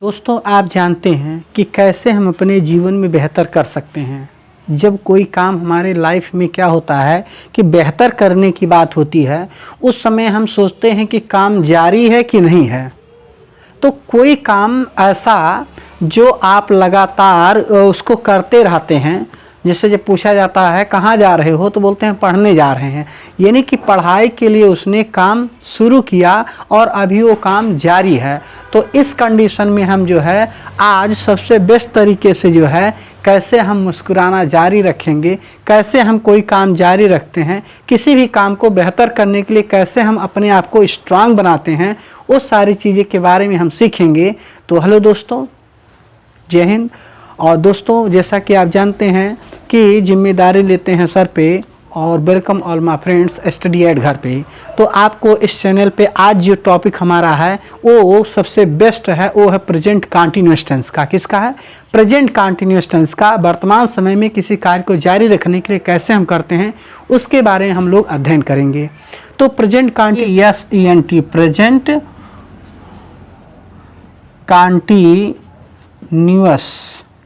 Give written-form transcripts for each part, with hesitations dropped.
दोस्तों, आप जानते हैं कि कैसे हम अपने जीवन में बेहतर कर सकते हैं। जब कोई काम हमारे लाइफ में क्या होता है कि बेहतर करने की बात होती है, उस समय हम सोचते हैं कि काम जारी है कि नहीं है। तो कोई काम ऐसा जो आप लगातार उसको करते रहते हैं, जैसे जब पूछा जाता है कहाँ जा रहे हो तो बोलते हैं पढ़ने जा रहे हैं, यानी कि पढ़ाई के लिए उसने काम शुरू किया और अभी वो काम जारी है। तो इस कंडीशन में हम जो है आज सबसे बेस्ट तरीके से जो है कैसे हम मुस्कुराना जारी रखेंगे, कैसे हम कोई काम जारी रखते हैं, किसी भी काम को बेहतर करने के लिए कैसे हम अपने आप को स्ट्रांग बनाते हैं, वो सारी चीज़ें के बारे में हम सीखेंगे। तो हेलो दोस्तों, जय हिंद। और दोस्तों, जैसा कि आप जानते हैं कि जिम्मेदारी लेते हैं सर पे, और welcome all my friends study eight घर पे। तो आपको इस चैनल पे आज जो टॉपिक हमारा है वो सबसे बेस्ट है, वो है प्रेजेंट कंटिन्यूअस टेंस का। किसका है? प्रेजेंट कंटिन्यूअस टेंस का। वर्तमान समय में किसी कार्य को जारी रखने के लिए कैसे हम करते हैं उसके बारे में हम लोग अध्ययन करेंगे। तो present continuous present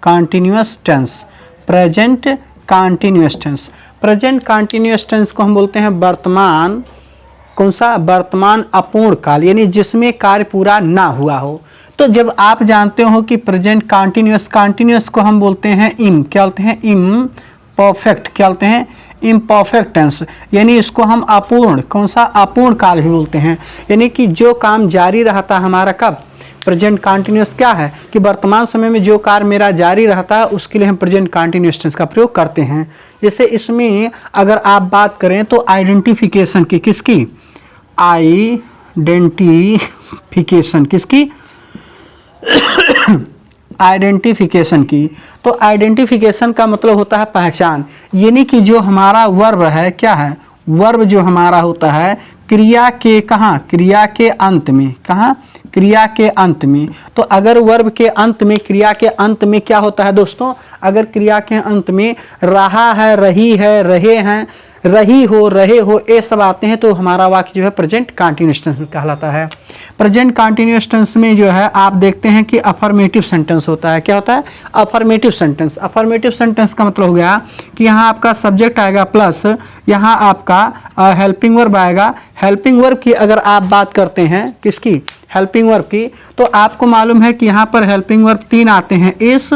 continuous tense, present continuous tense. Present continuous tense को हम बोलते हैं वर्तमान, कौन सा? वर्तमान अपूर्ण काल, यानी जिसमें कार्य पूरा ना हुआ हो। तो जब आप जानते हो कि प्रेजेंट कंटिन्यूअस को हम बोलते हैं क्या बोलते हैं? इम्परफेक्ट। क्या बोलते हैं? इम्परफेक्ट टेंस, यानी इसको हम अपूर्ण, कौन सा? अपूर्ण काल भी बोलते हैं। यानी कि जो काम जारी रहता हमारा कब? प्रेजेंट कंटिन्यूअस क्या है कि वर्तमान समय में जो कार्य मेरा जारी रहता है उसके लिए हम प्रेजेंट कंटिन्यूअस टेंस का प्रयोग करते हैं। जैसे इसमें अगर आप बात करें तो आइडेंटिफिकेशन की, किसकी? आइडेंटिफिकेशन, किसकी? आइडेंटिफिकेशन की। तो आइडेंटिफिकेशन का मतलब होता है पहचान, यानी कि जो हमारा वर्ब है, क्या है? वर्ब जो हमारा होता है क्रिया के कहाँ? क्रिया के अंत में। कहाँ? क्रिया के अंत में। तो अगर वर्ब के अंत में, क्रिया के अंत में क्या होता है दोस्तों? अगर क्रिया के अंत में रहा है, रही है, रहे हैं, रही हो, रहे हो, ये सब आते हैं तो हमारा वाक्य जो है प्रेजेंट कंटिन्यूअस टेंस में कहलाता है। प्रेजेंट कंटिन्यूअस टेंस में जो है आप देखते हैं कि अफर्मेटिव सेंटेंस होता है। क्या होता है? Affirmative sentence. अफर्मेटिव सेंटेंस का मतलब हो गया कि यहाँ आपका सब्जेक्ट आएगा प्लस यहाँ आपका हेल्पिंग वर्ब आएगा। हेल्पिंग वर्ब की अगर आप बात करते हैं, किसकी? हेल्पिंग वर्ब की, तो आपको मालूम है कि यहाँ पर हेल्पिंग वर्ब 3 आते हैं, इस,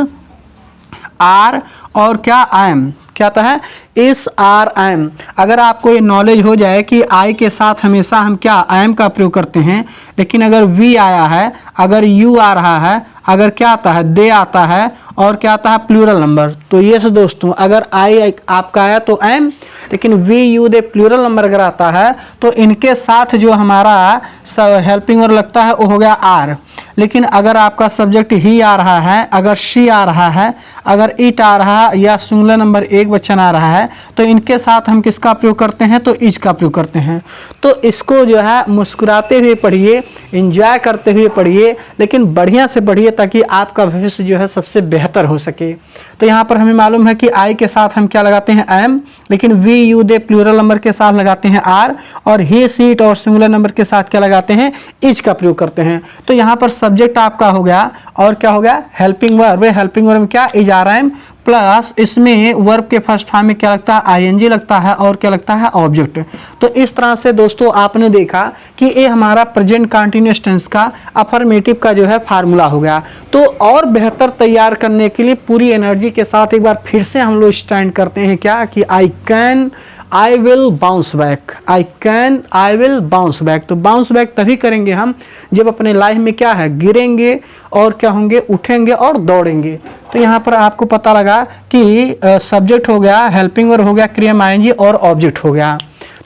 आर और क्या? I am. क्या आता है? इस, आर, आई एम। अगर आपको ये नॉलेज हो जाए कि आई के साथ हमेशा हम क्या? आई एम का प्रयोग करते हैं, लेकिन अगर वी आया है, अगर यू आ रहा है, अगर क्या आता है? दे आता है, और क्या आता है? Plural number. तो ये से दोस्तों, अगर आई आपका आया तो एम, लेकिन we, you, they plural number अगर आता है तो इनके साथ जो हमारा हेल्पिंग वर्ब लगता है वो हो गया आर। लेकिन अगर आपका सब्जेक्ट ही आ रहा है, अगर शी आ रहा है, अगर इट आ रहा है, या सिंगुलर नंबर एक वचन आ रहा है, तो इनके साथ हम किसका प्रयोग करते हैं? तो इज का प्रयोग करते हैं। तो इसको जो है मुस्कुराते हुए पढ़िए, एंजॉय करते हुए पढ़िए, लेकिन बढ़िया से पढ़िए ताकि आपका भविष्य जो है सबसे बेहतर हो सके। तो यहाँ पर हमें मालूम है कि आई के साथ हम क्या लगाते हैं? एम, लेकिन we, you, they plural number के साथ लगाते हैं आर, और ही, सी, इट और सिंगुलर नंबर के साथ क्या लगाते हैं? इज का प्रयोग करते हैं। तो यहाँ पर सब्जेक्ट आपका हो गया, और क्या हो गया? Helping verb. हेल्पिंग वर्ब में क्या? इज, आर, एम, प्लस इसमें वर्ब के फर्स्ट फॉर्म में क्या लगता है? आईएनजी लगता है, और क्या लगता है? ऑब्जेक्ट। तो इस तरह से दोस्तों आपने देखा कि ये हमारा प्रेजेंट कंटिन्यूअस टेंस का अफर्मेटिव का जो है फार्मूला हो गया। तो और बेहतर तैयार करने के लिए पूरी एनर्जी के साथ एक बार फिर से हम लोग स्टैंड करते हैं क्या? कि I can, I will bounce back. I can, I will bounce back. तो बाउंस बैक तभी करेंगे हम जब अपने लाइफ में क्या है? गिरेंगे, और क्या होंगे? उठेंगे और दौड़ेंगे। तो यहाँ पर आपको पता लगा कि सब्जेक्ट हो गया, हेल्पिंग वर्ब हो गया, क्रिया आईएनजी, और ऑब्जेक्ट हो गया।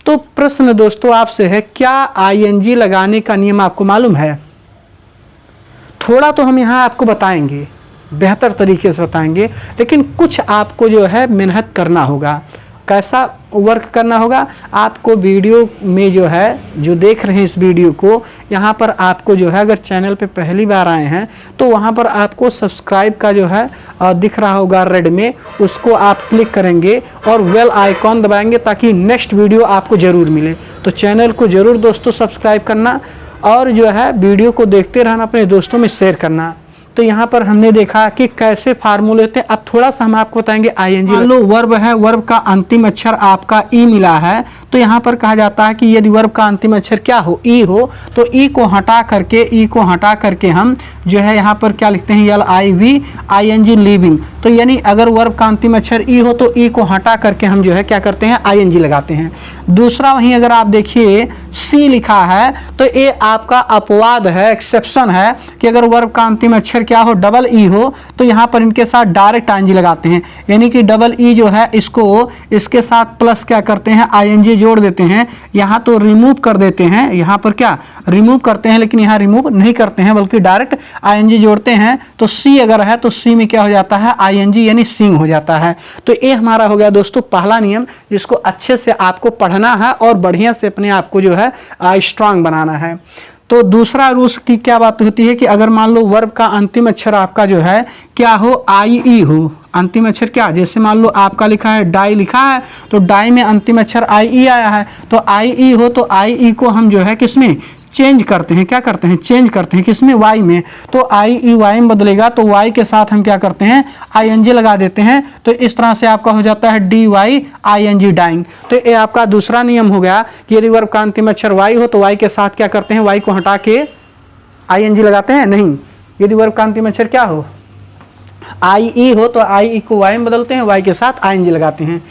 तो प्रश्न दोस्तों आपसे है, क्या आईएनजी लगाने का नियम आपको मालूम है? थोड़ा तो हम यहाँ आपको बताएंगे, बेहतर तरीके से बताएंगे, लेकिन कुछ आपको जो है मेहनत करना होगा। कैसा वर्क करना होगा? आपको वीडियो में जो है, जो देख रहे हैं इस वीडियो को, यहाँ पर आपको जो है, अगर चैनल पे पहली बार आए हैं तो वहाँ पर आपको सब्सक्राइब का जो है दिख रहा होगा रेड में, उसको आप क्लिक करेंगे और बेल आइकॉन दबाएंगे ताकि नेक्स्ट वीडियो आपको ज़रूर मिले। तो चैनल को ज़रूर दोस्तों सब्सक्राइब करना, और जो है वीडियो को देखते रहना, अपने दोस्तों में शेयर करना। तो यहाँ पर हमने देखा कि कैसे फार्मूले होते हैं। अब थोड़ा सा हम आपको बताएंगे आईएनजी। मान लो वर्ब है, वर्ब का अंतिम अक्षर आपका ई मिला है, तो यहाँ पर कहा जाता है कि यदि वर्ब का अंतिम अक्षर क्या हो, ई हो, तो ई को हटा करके हम जो है यहाँ पर क्या लिखते हैं, LIV लिविंग। तो यानी अगर वर्ब का अंतिम अक्षर ई हो तो ई को हटा करके हम जो है क्या करते हैं, ING लगाते हैं। दूसरा वहीं अगर आप देखिए सी लिखा है तो ये आपका अपवाद है, एक्सेप्शन है कि अगर वर्ब का अंतिम अक्षर क्या हो, डबल ई हो, तो यहाँ पर इनके साथ डायरेक्ट ING लगाते हैं। यानी कि डबल ई जो है इसको इसके साथ प्लस क्या करते हैं, ING जोड़ देते हैं। यहाँ तो रिमूव कर देते हैं, यहाँ पर क्या रिमूव करते हैं, लेकिन यहाँ रिमूव नहीं करते हैं बल्कि डायरेक्ट ING जोड़ते हैं। तो सी अगर है तो सी में क्या हो जाता है, ING यानी सिंग हो जाता है। तो ये हमारा हो गया दोस्तों पहला नियम, जिसको अच्छे से आपको पढ़ना है और बढ़िया से अपने आप को जो है स्ट्रांग बनाना है। तो दूसरा रूल्स की क्या बात होती है कि अगर मान लो वर्ब का अंतिम अक्षर आपका जो है क्या हो, IE हो। अंतिम अक्षर क्या, जैसे मान लो आपका लिखा है डाई लिखा है, तो डाई में अंतिम अक्षर IE आया है, तो IE हो तो IE को हम जो है किसमें चेंज करते हैं, क्या करते हैं, चेंज करते हैं किसमें, Y में। तो IE Y में बदलेगा तो Y के साथ हम क्या करते हैं, ING लगा देते हैं। तो इस तरह से आपका हो जाता है DYING डाइंग। तो ये आपका दूसरा नियम हो गया कि यदि वर्ब का अंतिम अक्षर Y हो तो Y के साथ क्या करते हैं, Y को हटा के ING लगाते हैं। नहीं, यदि वर्ब का अंतिम अक्षर क्या हो, IE हो तो IE को Y में बदलते हैं, Y के साथ ING लगाते हैं।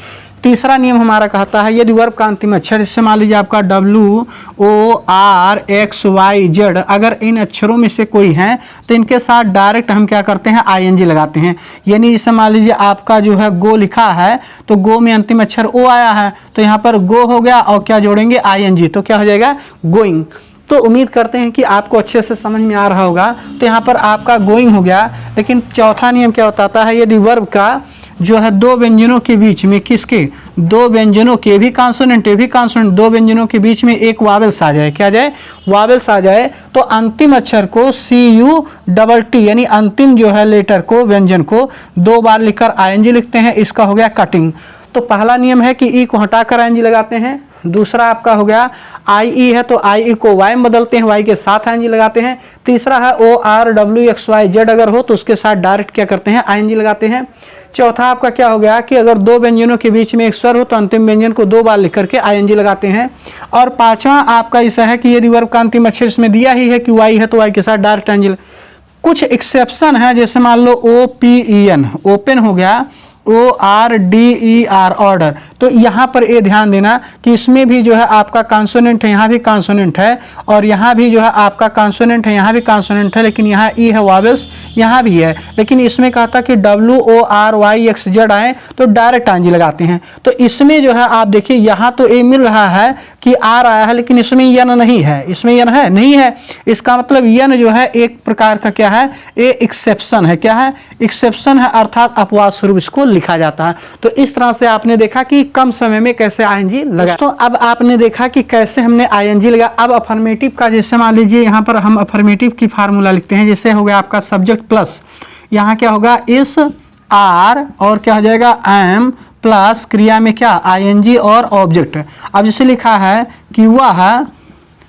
तीसरा नियम हमारा कहता है यदि वर्ब का अंतिम अक्षर, इससे मान लीजिए आपका WORXYZ, अगर इन अक्षरों में से कोई है तो इनके साथ डायरेक्ट हम क्या करते हैं, ING लगाते हैं। यानी जैसे मान लीजिए आपका जो है गो लिखा है, तो गो में अंतिम अक्षर O आया है, तो यहाँ पर गो हो गया और क्या जोड़ेंगे, ING, तो क्या हो जाएगा, गोइंग। तो उम्मीद करते हैं कि आपको अच्छे से समझ में आ रहा होगा। तो यहाँ पर आपका गोइंग हो गया। लेकिन चौथा नियम क्या बताता है, यदि वर्ब का जो है दो व्यंजनों के बीच में, किसके, दो व्यंजनों के भी कॉन्सोनेंट, ये भी कॉन्सोनेंट, दो व्यंजनों के बीच में एक वावेल्स आ जाए, क्या जाए, वावेल्स आ जाए, तो अंतिम अक्षर को CUTT यानी अंतिम जो है लेटर को, व्यंजन को 2 बार लिखकर ING लिखते हैं। इसका हो गया कटिंग। तो पहला नियम है कि ई को हटाकर ING लगाते हैं। दूसरा आपका हो गया IE है तो IE को Y में बदलते हैं, Y के साथ ING लगाते हैं। तीसरा है ORWXYZ अगर हो तो उसके साथ डायरेक्ट क्या करते हैं, ING लगाते हैं। चौथा आपका क्या हो गया कि अगर दो व्यंजनों के बीच में एक स्वर हो तो अंतिम व्यंजन को 2 बार लिख करके ING लगाते हैं। और पांचवा आपका ऐसा है कि यदि वर्ब का अंतिम अक्षर इसमें दिया ही है कि Y है तो Y के साथ डायरेक्ट ING। कुछ एक्सेप्शन है, जैसे मान लो OPEN, ओपन हो गया, ORDER ऑर्डर। तो यहाँ पर ये ध्यान देना कि इसमें भी जो है आपका कॉन्सोनेंट है, यहाँ भी कॉन्सोनेंट है, और यहाँ भी जो है आपका कॉन्सोनेंट है, यहाँ भी कॉन्सोनेंट है, लेकिन यहाँ ई है, वावेल्स यहाँ भी है। लेकिन इसमें कहता कि WORYXZ आए तो डायरेक्ट ING लगाते हैं। तो इसमें जो है आप देखिए यहाँ तो ये मिल रहा है कि R आया है, लेकिन इसमें यन नहीं है, इसमें यन है नहीं है। इसका मतलब यन जो है एक प्रकार का क्या है, ये एक्सेप्शन है। क्या है, एक्सेप्शन है, अर्थात अपवाद स्वरूप इसको लिखा जाता है। तो इस तरह से आपने देखा कि कम समय में कैसे ING लगा। तो अब आपने देखा कि कैसे हमने ING लगा। अब अफर्मेटिव का, जैसे मान लीजिए यहाँ पर हम अफर्मेटिव की फार्मूला लिखते हैं। जैसे हो गया आपका सब्जेक्ट प्लस, यहाँ क्या होगा, इस R और क्या हो जाएगा, एम प्लस क्रिया में क्या, ING और ऑब्जेक्ट। अब जैसे लिखा है कि वह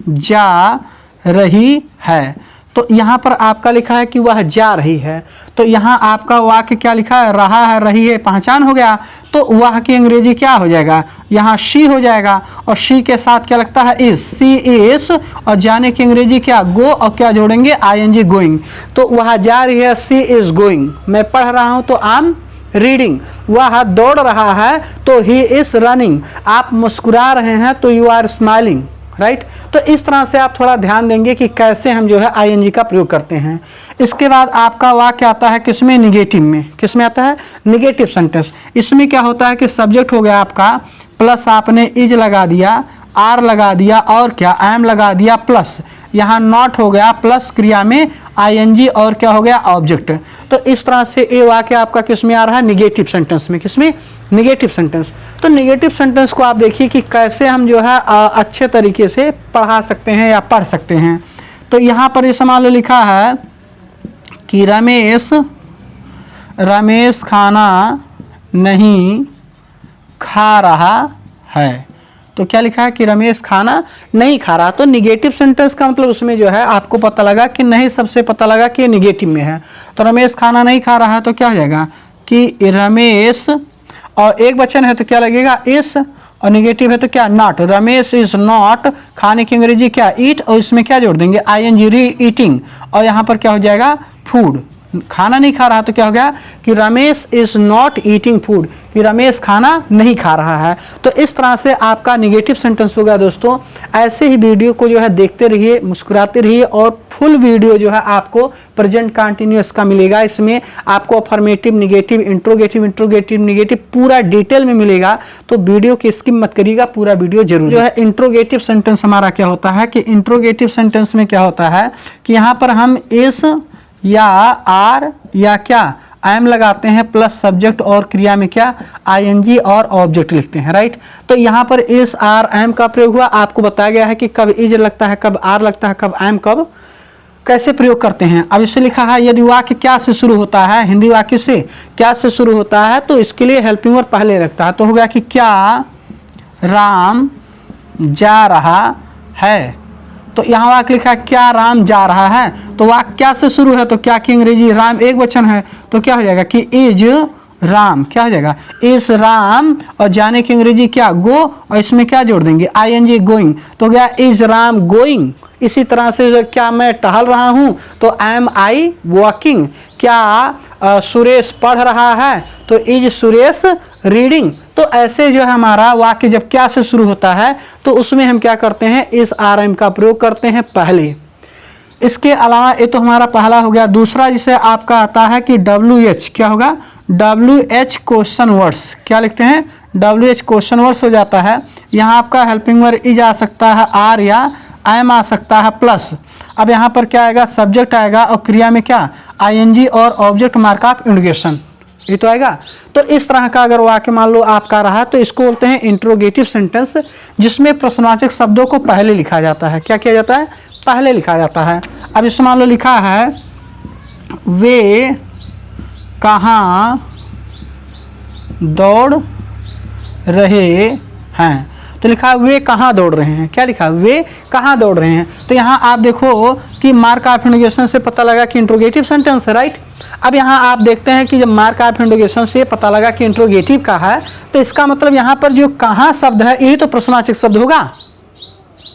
जा रही है, तो यहाँ पर आपका लिखा है कि वह जा रही है। तो यहाँ आपका वाक्य क्या लिखा है, रहा है, रही है, पहचान हो गया। तो वह की अंग्रेजी क्या हो जाएगा, यहाँ शी हो जाएगा, और शी के साथ क्या लगता है, इज, सी इज, और जाने की अंग्रेजी क्या, गो, और क्या जोड़ेंगे, ING गोइंग। तो वह जा रही है, सी इज गोइंग। मैं पढ़ रहा हूँ तो आई एम रीडिंग। वह दौड़ रहा है तो ही इज रनिंग। आप मुस्कुरा रहे हैं तो यू आर स्माइलिंग, राइट। तो इस तरह से आप थोड़ा ध्यान देंगे कि कैसे हम जो है ING का प्रयोग करते हैं। इसके बाद आपका वाक्य आता है किसमें, निगेटिव में। किसमें आता है, निगेटिव सेंटेंस। इसमें क्या होता है कि सब्जेक्ट हो गया आपका, प्लस आपने इज लगा दिया, R लगा दिया, और क्या, एम लगा दिया, प्लस यहाँ नॉट हो गया, प्लस क्रिया में ING, और क्या हो गया, ऑब्जेक्ट। तो इस तरह से ये वाक्य आपका किसमें आ रहा है, निगेटिव सेंटेंस में। किसमें, निगेटिव सेंटेंस। तो निगेटिव सेंटेंस को आप देखिए कि कैसे हम जो है अच्छे तरीके से पढ़ा सकते हैं या पढ़ सकते हैं। तो यहाँ पर ये मान लो लिखा है कि रमेश खाना नहीं खा रहा है। तो क्या लिखा है कि रमेश खाना नहीं खा रहा। तो निगेटिव सेंटेंस का मतलब उसमें जो है आपको पता लगा कि नहीं, सबसे पता लगा कि निगेटिव में है। तो रमेश खाना नहीं खा रहा है तो क्या हो जाएगा कि रमेश, और एक वचन है तो क्या लगेगा इस, और निगेटिव है तो क्या नॉट। रमेश इज नॉट, खाने की अंग्रेजी क्या ईट, और इसमें क्या जोड़ देंगे ING, री ईटिंग, और यहाँ पर क्या हो जाएगा फूड। खाना नहीं खा रहा तो क्या हो गया कि Ramesh is not eating food, कि रमेश खाना नहीं खा रहा है। तो इस तरह से आपका निगेटिव सेंटेंस हो गया दोस्तों। ऐसे ही वीडियो को जो है देखते रहिए, मुस्कुराते रहिए, और फुल वीडियो जो है आपको प्रेजेंट कंटिन्यूअस का मिलेगा। इसमें आपको affirmative, negative, interrogative, interrogative, negative पूरा डिटेल में मिलेगा। तो वीडियो की स्किप मत करिएगा, पूरा वीडियो जरूर। जो है इंट्रोगेटिव सेंटेंस हमारा क्या होता है कि इंट्रोगेटिव सेंटेंस में क्या होता है कि यहाँ पर हम इस या आर या क्या एम लगाते हैं प्लस सब्जेक्ट, और क्रिया में क्या ING और ऑब्जेक्ट लिखते हैं, राइट। तो यहाँ पर इस आर एम का प्रयोग हुआ, आपको बताया गया है कि कब इज लगता है, कब आर लगता है, कब एम, कब कैसे प्रयोग करते हैं। अब इसे लिखा है यदि वाक्य क्या से शुरू होता है, हिंदी वाक्य से क्या से शुरू होता है, तो इसके लिए हेल्पिंग वर्ब पहले रखता है। तो हो गया कि क्या राम जा रहा है। तो यहाँ वाक्य लिखा है क्या राम जा रहा है, तो वाक्य क्या से शुरू है, तो क्या की अंग्रेजी राम एक वचन है तो क्या हो जाएगा कि इज राम, क्या हो जाएगा इज राम, और जाने की अंग्रेजी क्या गो, और इसमें क्या जोड़ देंगे ING गोइंग, तो गया इज राम गोइंग। इसी तरह से क्या मैं टहल रहा हूं तो एम आई वॉकिंग। क्या सुरेश पढ़ रहा है तो इज सुरेश रीडिंग। तो ऐसे जो है हमारा वाक्य जब क्या से शुरू होता है तो उसमें हम क्या करते हैं इस RM का प्रयोग करते हैं पहले। इसके अलावा ये तो हमारा पहला हो गया। दूसरा जिसे आपका आता है कि WH, क्या होगा WH क्वेश्चन वर्ड्स, क्या लिखते हैं WH क्वेश्चन वर्ड्स हो जाता है। यहाँ आपका हेल्पिंग वर्ब इज आ सकता है, आर या एम आ सकता है प्लस। अब यहाँ पर क्या आएगा सब्जेक्ट आएगा, और क्रिया में क्या ING और ऑब्जेक्ट मार्क ऑफ इंडिकेशन, ये तो आएगा। तो इस तरह का अगर वाक्य मान लो आपका रहा तो इसको बोलते हैं इंट्रोगेटिव सेंटेंस, जिसमें प्रश्नवाचक शब्दों को पहले लिखा जाता है। क्या किया जाता है पहले लिखा जाता है। अब इसमें मान लो लिखा है वे कहाँ दौड़ रहे हैं, तो लिखा है वे कहाँ दौड़ रहे हैं। क्या लिखा है वे कहाँ दौड़ रहे हैं। तो यहाँ आप देखो कि मार्क ऑफ इंडिकेशन से पता लगा कि इंट्रोगेटिव सेंटेंस है, राइट। अब यहाँ आप देखते हैं कि जब मार्क ऑफ इंडिकेशन से पता लगा कि इंट्रोगेटिव का है, तो इसका मतलब यहाँ पर जो कहाँ शब्द है यही तो प्रश्नवाचक शब्द होगा।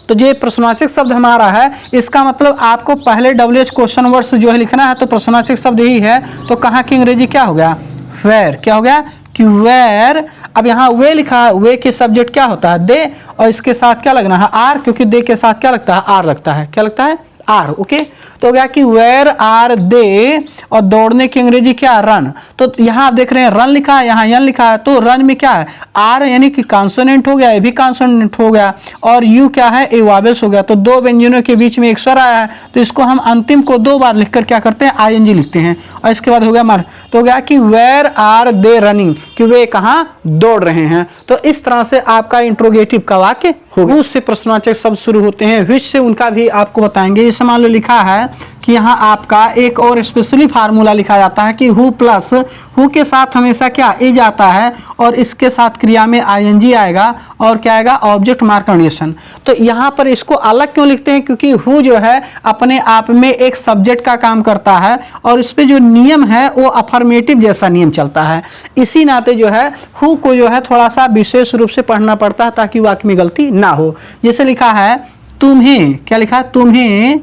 तो ये प्रश्नवाचक शब्द हमारा है, इसका मतलब आपको पहले WH क्वेश्चन वर्ड्स जो है लिखना है, तो प्रश्नवाचक शब्द यही है। तो कहाँ की अंग्रेजी क्या हो गया वेयर, क्या हो गया कि वेयर। अब यहाँ वे लिखा है, वे के सब्जेक्ट क्या होता है दे, और इसके साथ क्या लगना है आर, क्योंकि दे के साथ क्या लगता है आर लगता है, क्या लगता है आर, ओके। तो हो गया कि वेयर आर दे, और दौड़ने की अंग्रेजी क्या रन। तो यहाँ आप देख रहे हैं रन लिखा है, यहाँ यन लिखा है, तो रन में क्या है आर यानी कि कॉन्सोनेंट हो गया, ये भी कॉन्सोनेंट हो गया, और यू क्या है ए वावेल्स हो गया। तो दो व्यंजनों के बीच में एक स्वर आया है, तो इसको हम अंतिम को दो बार लिखकर क्या करते हैं ING लिखते हैं, और इसके बाद हो गया मार। तो हो गया कि वेयर आर दे रनिंग, कि वे कहाँ दौड़ रहे हैं। तो इस तरह से आपका इंट्रोगेटिव का वाक्य होगा। उससे प्रश्नवाचक शब्द शुरू होते हैं, विच से उनका भी आपको बताएंगे। इसे मान लो लिखा है कि यहाँ आपका एक और स्पेशली फार्मूला लिखा जाता है कि हु प्लस हु के साथ हमेशा क्या इज आता है, और इसके साथ क्रिया में ING आएगा, और क्या आएगा ऑब्जेक्ट मार्क कंडीशन। तो यहाँ पर इसको अलग क्यों लिखते हैं, क्योंकि हु जो है अपने आप में एक सब्जेक्ट का काम करता है, और इस पे जो नियम है वो अफर्मेटिव जैसा नियम चलता है। इसी नाते जो है हु को जो है थोड़ा सा विशेष रूप से पढ़ना पड़ता है ताकि वाक्य में गलती ना हो। जैसे लिखा है तुम्हें, क्या लिखा है तुम्हें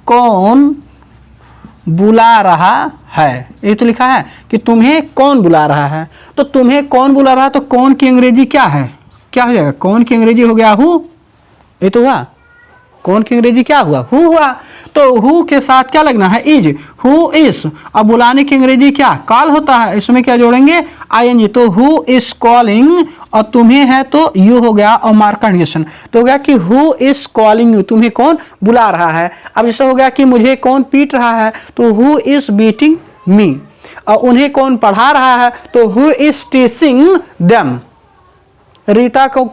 कौन बुला रहा है, ये तो लिखा है कि तुम्हें कौन बुला रहा है। तो तुम्हें कौन बुला रहा है, तो कौन की अंग्रेजी क्या है, क्या हो जाएगा कौन की अंग्रेजी हो गया हु, ये तो हुआ कौन की अंग्रेजी क्या हुआ हु हुआ। तो हु के साथ क्या लगना है इज, हु इज। अब बुलाने की अंग्रेजी क्या कॉल होता है, इसमें क्या जोड़ेंगे ING। तो हु इज कॉलिंग, और तुम्हें है तो यू हो गया, और मार्क कंडीशन। तो हो गया कि हु इज कॉलिंग यू, तुम्हें कौन बुला रहा है। अब जैसे हो गया कि मुझे कौन पीट रहा है, तो हु इज बीटिंग मी। और उन्हें कौन पढ़ा रहा है, तो who is teaching them. Rita को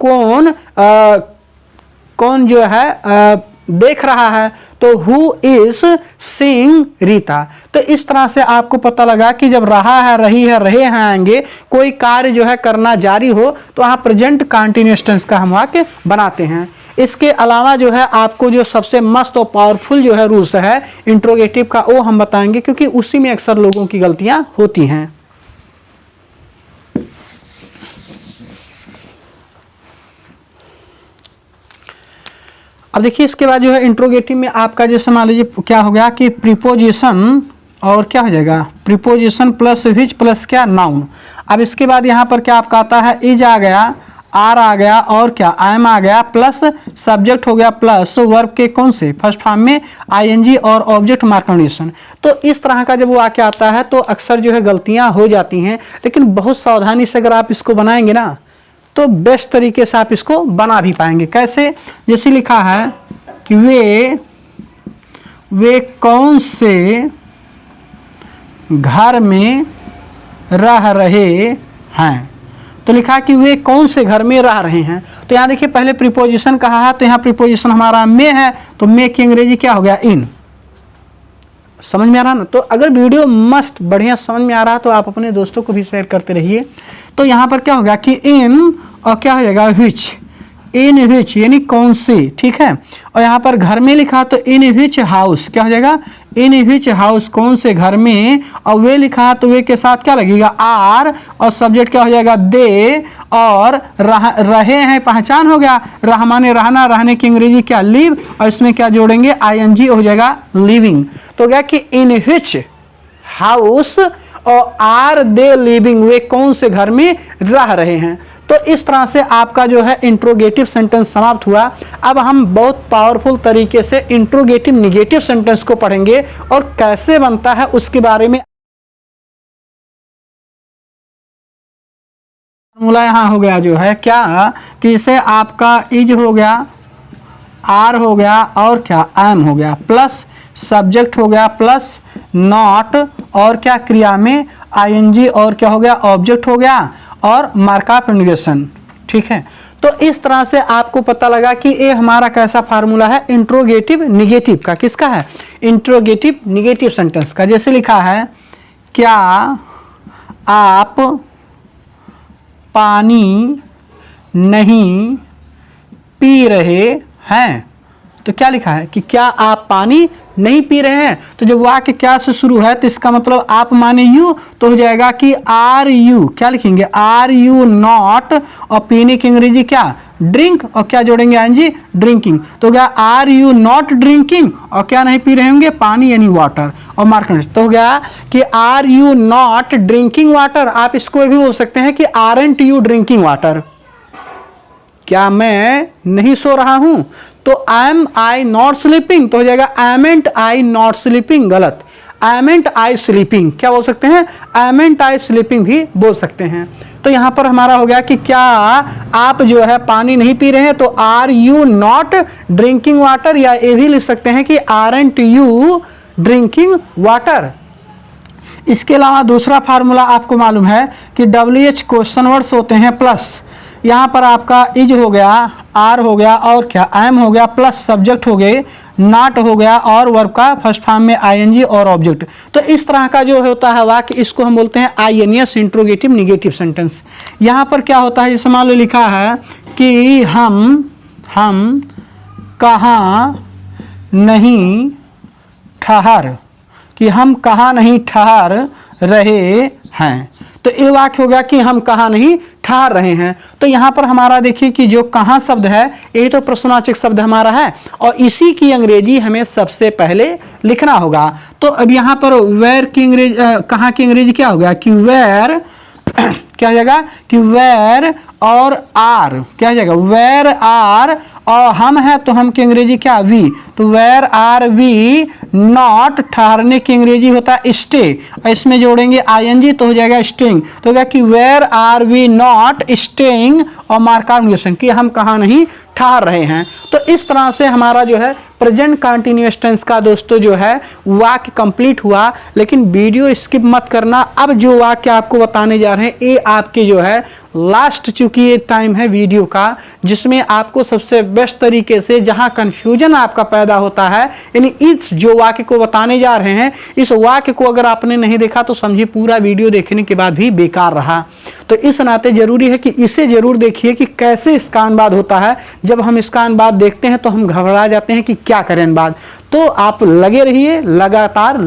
कौन जो है देख रहा है, तो हु इज सीइंग रीता। तो इस तरह से आपको पता लगा कि जब रहा है, रही है, रहे हैं आएंगे, कोई कार्य जो है करना जारी हो, तो वहाँ प्रेजेंट कंटिन्यूअस टेंस का हम वाक्य बनाते हैं। इसके अलावा जो है आपको जो सबसे मस्त और पावरफुल जो है रूल्स है इंट्रोगेटिव का, वो हम बताएंगे, क्योंकि उसी में अक्सर लोगों की गलतियां होती हैं। अब देखिए इसके बाद जो है इंट्रोगेटिव में आपका जैसे मान लीजिए क्या हो गया कि प्रीपोजिशन और क्या हो जाएगा, प्रीपोजिशन प्लस विच प्लस क्या, नाउन। अब इसके बाद यहाँ पर क्या आपका आता है, इज आ गया, आर आ गया, और क्या एम आ गया, प्लस सब्जेक्ट हो गया, प्लस वर्ब के कौन से फर्स्ट फॉर्म में आईएनजी और ऑब्जेक्ट मार्क कंडीशन। तो इस तरह का जब वो आके आता है तो अक्सर जो है गलतियां हो जाती हैं, लेकिन बहुत सावधानी से अगर आप इसको बनाएंगे ना तो बेस्ट तरीके से आप इसको बना भी पाएंगे। कैसे, जैसे लिखा है कि वे कौन से घर में रह रहे हैं। तो लिखा कि वे कौन से घर में रह रहे हैं। तो यहाँ देखिए पहले प्रीपोजिशन कहा है, तो यहाँ प्रीपोजिशन हमारा में है, तो में की अंग्रेजी क्या हो गया, इन। समझ में आ रहा ना। तो अगर वीडियो मस्त बढ़िया समझ में आ रहा तो आप अपने दोस्तों को भी शेयर करते रहिए। तो यहाँ पर क्या हो गया कि इन, और क्या हो जाएगा विच, इन विच यानी कौन से, ठीक है। और यहाँ पर घर में लिखा तो इन विच हाउस, क्या हो जाएगा, इन विच हाउस कौन से घर में। और वे लिखा तो वे के साथ क्या लगेगा, आर, और सब्जेक्ट क्या हो जाएगा, दे, और रहे हैं पहचान हो गया, रह माने रहना, रहने की अंग्रेजी क्या, लिव, और इसमें क्या जोड़ेंगे, आईएनजी हो जाएगा लिविंग। तो क्या कि इन विच हाउस और आर दे लिविंग, वे कौन से घर में रह रहे हैं। तो इस तरह से आपका जो है इंट्रोगेटिव सेंटेंस समाप्त हुआ। अब हम बहुत पावरफुल तरीके से इंट्रोगेटिव निगेटिव सेंटेंस को पढ़ेंगे और कैसे बनता है उसके बारे में। फॉर्मूला यहाँ हो गया जो है क्या कि इसे आपका इज हो गया, आर हो गया, और क्या एम हो गया, प्लस सब्जेक्ट हो गया, प्लस नॉट, और क्या क्रिया में आईएनजी, और क्या हो गया, ऑब्जेक्ट हो गया, और मार्कअप इंडिकेशन, ठीक है। तो इस तरह से आपको पता लगा कि ये हमारा कैसा फार्मूला है इंट्रोगेटिव निगेटिव का। किसका है, इंट्रोगेटिव निगेटिव सेंटेंस का। जैसे लिखा है क्या आप पानी नहीं पी रहे हैं। तो क्या लिखा है कि क्या आप पानी नहीं पी रहे हैं। तो जब वाक्य क्या से शुरू है तो इसका मतलब आप माने यू, तो हो जाएगा कि आर यू, क्या लिखेंगे, आर यू नॉट, और पीने की अंग्रेजी क्या, ड्रिंक, और क्या जोड़ेंगे आईएनजी, ड्रिंकिंग। तो क्या आर यू नॉट ड्रिंकिंग, और क्या नहीं पी रहे होंगे, पानी यानी वाटर, और मार्केट। तो हो गया कि are you not drinking water. आप इसको भी बोल सकते हैं कि आरंट यू ड्रिंकिंग वाटर, क्या मैं नहीं सो रहा हूं। तो एम आई नॉट स्लीपिंग, तो हो जाएगा एमेंट आई नॉट स्लीपिंग, गलत, एमेंट आई स्लीपिंग। क्या बोल सकते हैं, एमेंट आई स्लीपिंग भी बोल सकते हैं। तो यहां पर हमारा हो गया कि क्या आप जो है पानी नहीं पी रहे हैं, तो are you not drinking water, या ये भी लिख सकते हैं कि आरंट यू ड्रिंकिंग वाटर। इसके अलावा दूसरा फार्मूला आपको मालूम है कि WH क्वेश्चन वर्ड्स होते हैं, प्लस यहाँ पर आपका इज हो गया, आर हो गया, और क्या एम हो गया, प्लस सब्जेक्ट हो गए, नॉट हो गया, और वर्ब का फर्स्ट फॉर्म में आईएनजी और ऑब्जेक्ट। तो इस तरह का जो होता है वाक्य, इसको हम बोलते हैं आईएनएस इंट्रोगेटिव निगेटिव सेंटेंस। यहाँ पर क्या होता है, जैसे मान लो लिखा है कि हम कहाँ नहीं ठहर, कि हम कहाँ नहीं ठहर रहे हैं। तो ये वाक्य हो गया कि हम कहाँ नहीं ठहर रहे हैं। तो यहाँ पर हमारा देखिए कि जो कहाँ शब्द है ये तो प्रश्नवाचक शब्द हमारा है, और इसी की अंग्रेजी हमें सबसे पहले लिखना होगा। तो अब यहाँ पर वेयर की अंग्रेजी, कहाँ की अंग्रेजी क्या हो गया कि वेयर, क्या हो जाएगा कि वेयर और आर, क्या हो जाएगा वेयर आर, और हम है तो हम की अंग्रेजी क्या, वी। तो वेयर आर वी नॉट, ठहरने की अंग्रेजी होता है स्टे, और इसमें जोड़ेंगे आईएनजी तो हो जाएगा स्टेइंग। तो क्या कि where are we not staying, और मार्कअप कि हम कहाँ नहीं ठहर रहे हैं। तो इस तरह से हमारा जो है प्रेजेंट कंटिन्यूअस टेंस का दोस्तों जो है वाक्य कंप्लीट हुआ। लेकिन वीडियो स्किप मत करना, अब जो वाक्य आपको बताने जा रहे हैं ये आपके जो है लास्ट चूंकि ये टाइम है वीडियो का जिसमें आपको सबसे बेस्ट तरीके से जहां कंफ्यूजन आपका पैदा होता है, यानी इस जो वाक्य को बताने जा रहे हैं, इस वाक्य को अगर आपने नहीं देखा तो समझिए पूरा वीडियो देखने के बाद भी बेकार रहा। तो इस नाते जरूरी है कि इसे जरूर देखिए कि कैसे इसका अनुवाद होता है। जब हम इसका अनुवाद देखते हैं तो हम घबरा जाते हैं कि क्या करें अनुवाद। तो आप लगे रहिए लगातार।